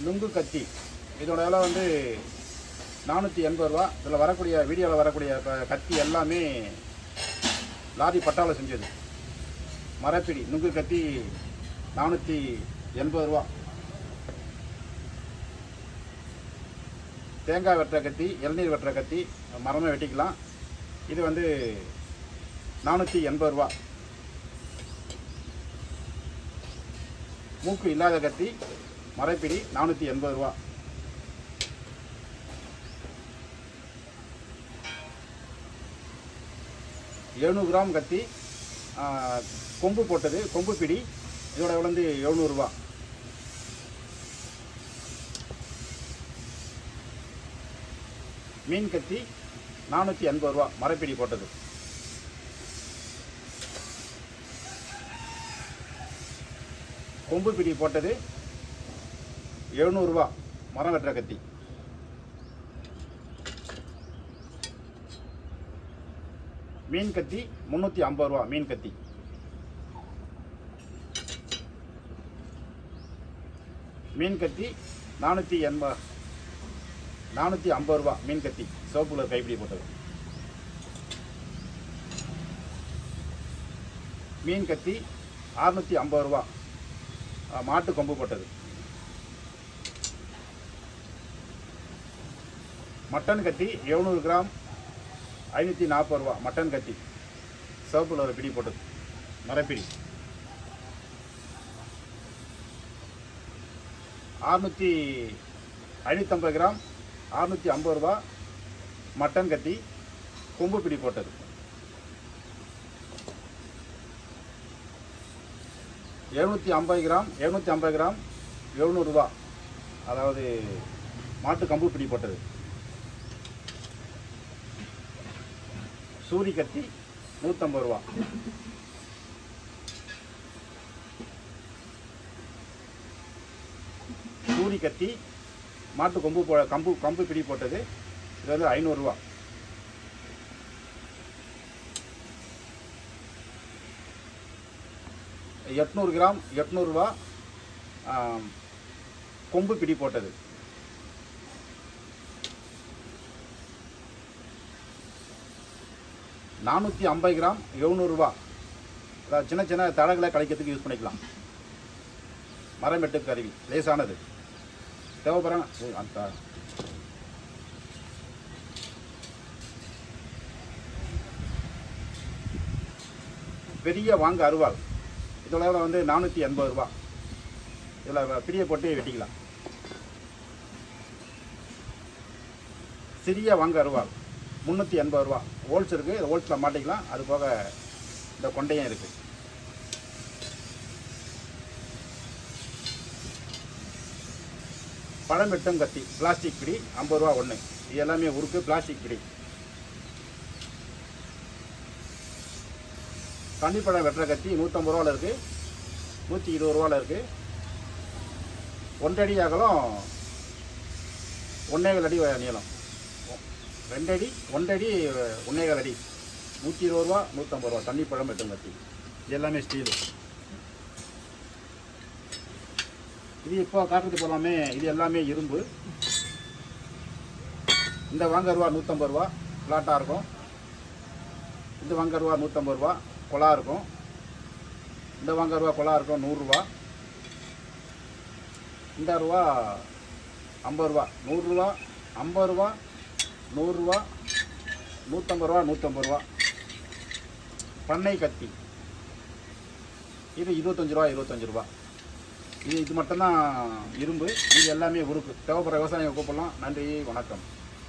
நுங்கு கத்தி. இதோட விலை வந்து 480 ரூபா. இதில் வரக்கூடிய வீடியோவில் வரக்கூடிய கத்தி எல்லாமே லாரி பட்டாவில் செஞ்சது. மரப்பிடி நுங்கு கத்தி 480 ரூபா. தேங்காய் வெட்டுற கத்தி, இளநீர் வெட்டுற கத்தி, மரமே வெட்டிக்கலாம். இது வந்து 480 ரூபா. மூக்கு இல்லாத கத்தி மரப்பிடி 480 ரூபா. கிராம் கத்தி, கொம்பு போட்டது, கொம்பு பிடி. இதோட விலை வந்து 700 ரூபா. மீன் கத்தி 480 ரூபா, மரப்பிடி போட்டது. கொம்பு பிடி போட்டது 700 ரூபா, மரம் வெட்டுற கத்தி. மீன் கத்தி 350 ரூபா, மீன் கத்தி. மீன் கத்தி 450 ரூபா, மீன் கத்தி, சிவப்பு கலர் கைப்பிடி போட்டது. மீன் கத்தி 650 ரூபா, மாட்டு கொம்பு போட்டது. மட்டன் கத்தி 700 கிராம் 540 ரூபா, மட்டன் கத்தி, சிவப்பு கலர் பிடி போட்டது, மரப்பிடி. 550 கிராம் 650 ரூபா, மட்டன் கத்தி, கொம்பு பிடி போட்டது. 750 கிராம் 700 ரூபா, அதாவது மாட்டு கம்பு பிடி போட்டது. சூரி கத்தி 150 ரூபா. சூரி கத்தி, மாட்டு கம்பு பிடி போட்டது. இது வந்து 500 ரூபா. கிராம் 800 ரூபா, கொம்பு பிடி போட்டது. 450 கிராம் 700 ரூபா. அதாவது சின்ன சின்ன தடங்களை கழிக்கிறதுக்கு யூஸ் பண்ணிக்கலாம். மரம் வெட்டு கருவி, லேசானது. தேவைப்படுறாங்க அந்த பெரிய வாங்க அருவாள். இதோட வந்து 480 ரூபா. இதில் பிடியை போட்டு வெட்டிக்கலாம். சிறிய வாங்க அருவாள் 380 ரூபா. ஹோல்ஸ் இருக்குது, இதை ஹோல்ஸில் மாட்டிக்கலாம். அது போக இந்த கொண்டையும் இருக்குது. பழம் வெட்டும் கத்தி, பிளாஸ்டிக் பிடி 50 ரூபா ஒன்று. இது எல்லாமே உருக்கு, பிளாஸ்டிக் பிடி. தண்ணிப்பழம் வெட்டுற கத்தி 150 ரூபாவில் இருக்குது, 120 ரூபாவில் இருக்குது. 1 அடி அகலம், 1.25 அடி நீளம். 2 அடி 1 அடி 1.25 அடி. 120 ரூபா, 150 ரூபா. தண்ணிப்பழம் வெட்டும் கத்தி. இது எல்லாமே ஸ்டீலு. இது இப்போ காட்டுறது போலாமே, இது எல்லாமே இரும்பு. இந்த வாங்க ரூபா 150 ரூபா, ஃப்ளாட்டாக இருக்கும். இந்த வாங்க ரூபா 150 ரூபா, கொலா இருக்கும். இந்த வாங்க ரூபா கொலா இருக்கும் 100 ரூபா. இந்த ரூபா 50 ரூபா, 100 ரூபா, 50 ரூபா, 100 ரூபா, 150 ரூபா, 150 ரூபா. பண்ணை கத்தி இது 25 ரூபா, 25 ரூபா. இது மட்டும்தான் இரும்பு. இது எல்லாமே உருக்கு. தேவைப்படுற விவசாயிகள் கூப்பிடலாம். நன்றி, வணக்கம்.